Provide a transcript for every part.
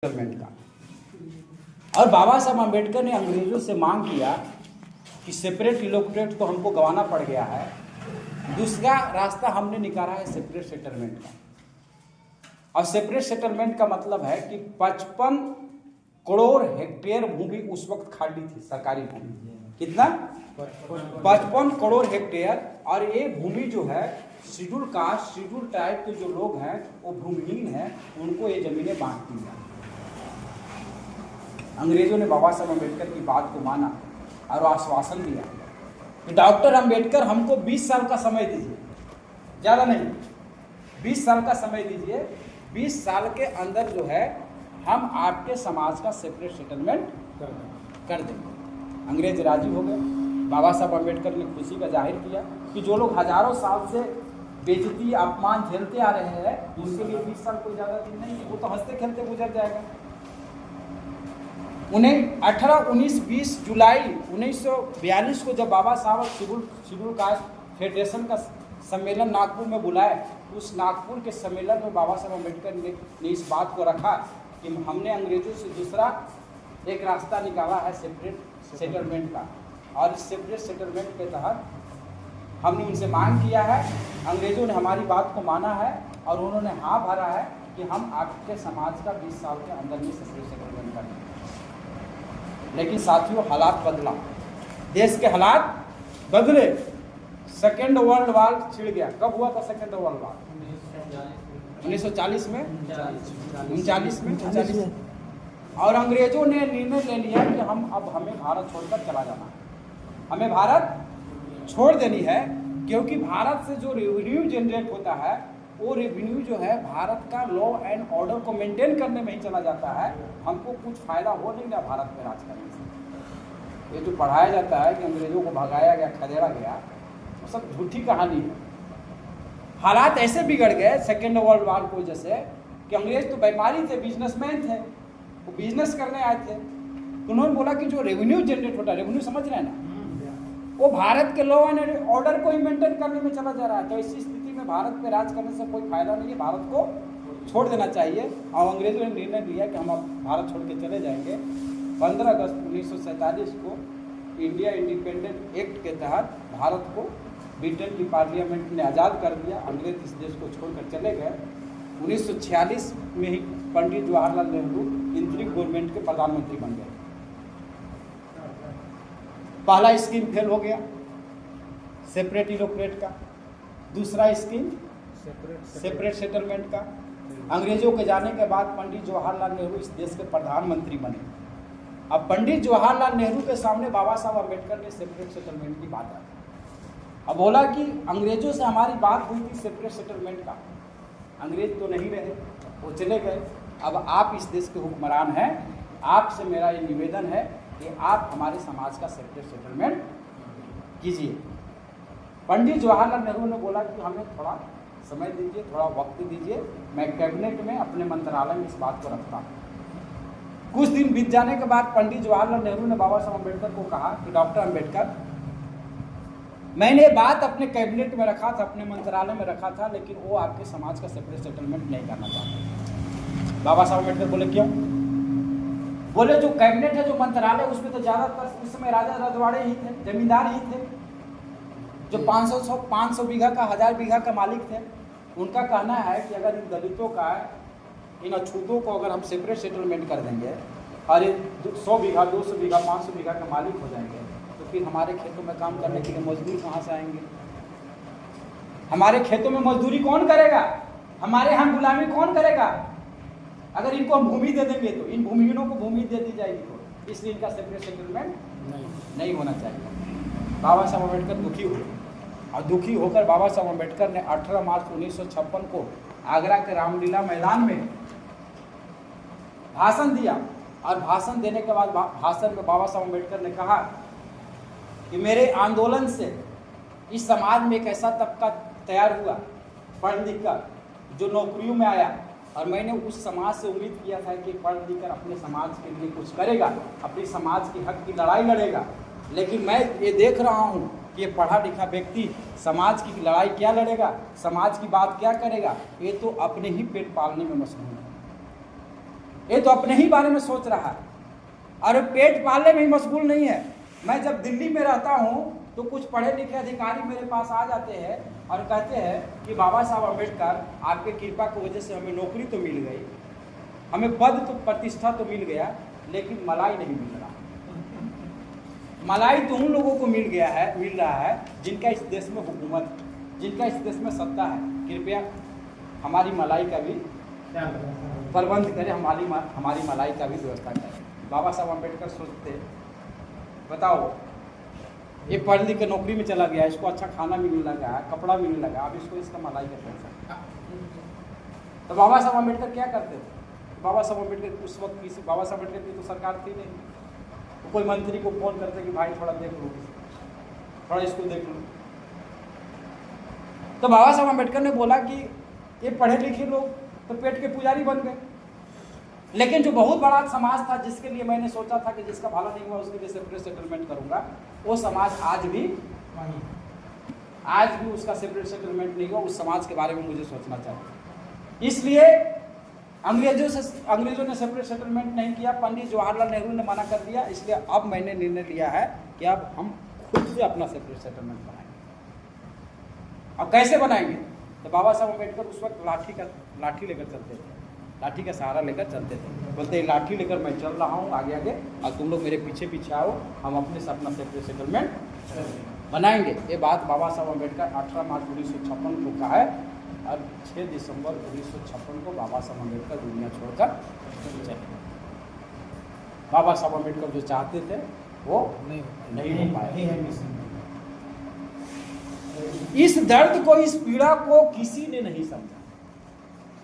Settlement का। और बाबा साहब अम्बेडकर ने अंग्रेजों से मांग किया कि सेपरेट इलोक्ट्रेट तो हमको गंवाना पड़ गया है, दूसरा रास्ता हमने निकाला है सेपरेट सेटलमेंट का। और सेपरेट सेटलमेंट का मतलब है कि 55 करोड़ हेक्टेयर भूमि उस वक्त खाली थी, सरकारी भूमि। कितना? 55 करोड़ हेक्टेयर। और ये भूमि जो है शेड्यूल कास्ट शेड्यूल ट्राइब के जो लोग हैं वो भूमिहीन हैं, उनको ये जमीनें बांट दी हैं। अंग्रेजों ने बाबा साहब अम्बेडकर की बात को माना और आश्वासन दिया कि डॉक्टर अम्बेडकर हमको 20 साल का समय दीजिए, ज़्यादा नहीं, 20 साल का समय दीजिए। 20 साल के अंदर जो है हम आपके समाज का सेपरेट सेटलमेंट कर देंगे। अंग्रेज राजी हो गए। बाबा साहब अम्बेडकर ने खुशी का जाहिर किया कि जो लोग हजारों साल से बेइज्जती अपमान झेलते आ रहे हैं उनके लिए 20 साल कोई ज़्यादा दिन नहीं है, वो तो हंसते खेलते गुजर जाएगा। उन्हें 18, 19, 20 जुलाई 1942 को जब बाबा साहब शेड्यूल कास्ट फेडरेशन का सम्मेलन नागपुर में बुलाए, उस नागपुर के सम्मेलन में बाबा साहब अम्बेडकर ने इस बात को रखा कि हमने अंग्रेजों से दूसरा एक रास्ता निकाला है सेपरेट सेटलमेंट का। और इस सेपरेट सेटलमेंट के तहत हमने उनसे मांग किया है, अंग्रेजों ने हमारी बात को माना है और उन्होंने हाँ भरा है कि हम आपके समाज का 20 साल के अंदर में सेपरेट सेटलमेंट करेंगे। लेकिन साथियों, हालात बदला, देश के हालात बदले। सेकेंड वर्ल्ड वॉर छिड़ गया। कब हुआ था सेकेंड वर्ल्ड वॉर? 1940 में, 39 में। और अंग्रेजों ने निर्णय ले लिया कि हमें भारत छोड़कर चला जाना है, हमें भारत छोड़ देनी है, क्योंकि भारत से जो रेवेन्यू जनरेट होता है वो रेवेन्यू जो है भारत का लॉ एंड ऑर्डर को मेंटेन करने में ही चला जाता है। हमको कुछ फायदा हो नहीं रहा भारत में राज करने से। ये जो पढ़ाया जाता है कि अंग्रेजों को भगाया गया, खदेड़ा गया, वो सब झूठी कहानी है। हालात ऐसे बिगड़ गए सेकेंड वर्ल्ड वॉर की वजह से कि अंग्रेज तो व्यापारी थे, बिजनेसमैन थे, वो बिजनेस करने आए थे। तो उन्होंने बोला कि जो रेवेन्यू जनरेट होता है, रेवेन्यू समझ रहे हैं ना, वो भारत के लॉ एंड ऑर्डर को ही मेंटेन करने में चला जा रहा है। तो इसी स्थिति में भारत पे राज करने से कोई फायदा नहीं है, भारत को छोड़ देना चाहिए। और अंग्रेजों ने निर्णय लिया कि हम अब भारत छोड़ के चले जाएंगे। 15 अगस्त 1947 को इंडिया इंडिपेंडेंट एक्ट के तहत भारत को ब्रिटेन की पार्लियामेंट ने आज़ाद कर दिया। अंग्रेज इस देश को छोड़कर चले गए। 1946 में ही पंडित जवाहरलाल नेहरू इंतरिम गवर्नमेंट के प्रधानमंत्री बन गए। पहला स्कीम फेल हो गया सेपरेट इलोक्ट्रेट का, दूसरा स्कीम सेपरेट सेटलमेंट का। अंग्रेजों के जाने के बाद पंडित जवाहरलाल नेहरू इस देश के प्रधानमंत्री बने। अब पंडित जवाहरलाल नेहरू के सामने बाबा साहब अम्बेडकर ने सेपरेट सेटलमेंट की बात आई। अब बोला कि अंग्रेजों से हमारी बात हुई थी सेपरेट सेटलमेंट का, अंग्रेज तो नहीं रहे, वो चले गए। अब आप इस देश के हुक्मरान हैं, आपसे मेरा ये निवेदन है कि आप हमारे समाज का सेपरेट सेटलमेंट कीजिए। पंडित जवाहरलाल नेहरू ने बोला कि हमें थोड़ा समय दीजिए, थोड़ा वक्त दीजिए, मैं कैबिनेट में अपने मंत्रालय में इस बात को रखता हूँ। कुछ दिन बीत जाने के बाद पंडित जवाहरलाल नेहरू ने बाबा साहब अम्बेडकर को कहा कि डॉक्टर अम्बेडकर, मैंने बात अपने कैबिनेट में रखा था, अपने मंत्रालय में रखा था, लेकिन वो आपके समाज का सेपरेट सेटलमेंट नहीं करना चाहते। बाबा साहब अम्बेडकर बोले क्यों? बोले जो कैबिनेट है, जो मंत्रालय, उसमें तो ज़्यादातर उस समय राजा रजवाड़े ही थे, जमींदार ही थे, जो 500 बीघा का, 1000 बीघा का मालिक थे। उनका कहना है कि अगर इन दलितों का, इन अछूतों को अगर हम सेपरेट सेटलमेंट कर देंगे और ये 100 बीघा, 200 बीघा, 500 बीघा का मालिक हो जाएंगे, तो फिर हमारे खेतों में काम करने के लिए मजदूर कहाँ से आएंगे? हमारे खेतों में मजदूरी कौन करेगा? हमारे यहाँ गुलामी कौन करेगा? अगर इनको हम भूमि दे देंगे तो इन भूमिहीनों को भूमि दे दी जाएगी, तो इसलिए इनका सेपरेट सेटलमेंट नहीं होना चाहिए। बाबा साहब अम्बेडकर दुखी हुए और दुखी होकर बाबा साहब अम्बेडकर ने 18 मार्च 1956 को आगरा के रामलीला मैदान में भाषण दिया। और भाषण देने के बाद भाषण में बाबा साहब अम्बेडकर ने कहा कि मेरे आंदोलन से इस समाज में एक ऐसा तबका तैयार हुआ, पढ़ लिख कर, जो नौकरियों में आया, और मैंने उस समाज से उम्मीद किया था कि पढ़ लिख कर अपने समाज के लिए कुछ करेगा, अपने समाज के हक की लड़ाई लड़ेगा। लेकिन मैं ये देख रहा हूँ कि ये पढ़ा लिखा व्यक्ति समाज की लड़ाई क्या लड़ेगा, समाज की बात क्या करेगा, ये तो अपने ही पेट पालने में मशगूल है। ये तो अपने ही बारे में सोच रहा है और पेट पालने में ही मशगूल नहीं है। मैं जब दिल्ली में रहता हूँ तो कुछ पढ़े लिखे अधिकारी मेरे पास आ जाते हैं और कहते हैं कि बाबा साहब अम्बेडकर आपके कृपा की वजह से हमें नौकरी तो मिल गई, हमें पद तो प्रतिष्ठा तो मिल गया, लेकिन मलाई नहीं मिल रहा। मलाई तो उन लोगों को मिल रहा है जिनका इस देश में हुकूमत है, जिनका इस देश में सत्ता है। कृपया हमारी मलाई का भी प्रबंध करें, हमारी मलाई का भी व्यवस्था करें। बाबा साहब अम्बेडकर सोचते, बताओ ये पढ़ लिख के नौकरी में चला गया, इसको अच्छा खाना मिलने लगा, कपड़ा मिलने लगा, अब इसको इसका मलाई का पैसा। तो बाबा साहब अम्बेडकर क्या करते थे? बाबा साहब अम्बेडकर उस वक्त किसी बाबा साहब अम्बेडकर की तो सरकार थी नहीं, तो कोई मंत्री को फोन करते कि भाई थोड़ा देख लो, थोड़ा इसको देख लो। तो बाबा साहब अम्बेडकर ने बोला कि ये पढ़े लिखे लोग तो पेट के पुजारी बन गए, लेकिन जो बहुत बड़ा समाज था जिसके लिए मैंने सोचा था कि जिसका भला नहीं हुआ उसके लिए सेपरेट सेटलमेंट करूंगा, वो समाज आज भी उसका सेपरेट सेटलमेंट नहीं हुआ। उस समाज के बारे में मुझे सोचना चाहिए। इसलिए अंग्रेजों ने सेपरेट सेटलमेंट नहीं किया, पंडित जवाहरलाल नेहरू ने मना कर दिया। इसलिए अब मैंने निर्णय लिया है कि अब हम खुद से अपना सेपरेट सेटलमेंट बनाएंगे। अब कैसे बनाएंगे? तो बाबा साहब अम्बेडकर उस वक्त लाठी लेकर चलते थे, लाठी का सहारा लेकर चलते थे। बोलते लाठी लेकर मैं चल रहा हूँ आगे आगे और तुम लोग मेरे पीछे पीछे आओ, हम अपने से अपना सेपरेट सेटलमेंट बनाएंगे। ये बात बाबा साहब अम्बेडकर 18 मार्च 1956 को कहा है और 6 दिसंबर 1956 को बाबा साहब अम्बेडकर दुनिया छोड़कर चले। बाबा साहब अम्बेडकर जो चाहते थे वो नहीं हो पाया। इस दर्द को, इस पीड़ा को किसी ने नहीं समझा।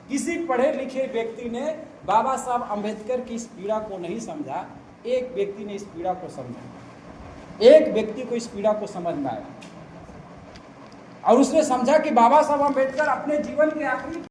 किसी पढ़े लिखे व्यक्ति ने बाबा साहब अम्बेडकर की इस पीड़ा को नहीं समझा। एक व्यक्ति ने इस पीड़ा को समझा, एक व्यक्ति को इस पीड़ा को समझ में आया और उसने समझा कि बाबा साहब अम्बेडकर अपने जीवन के आखिरी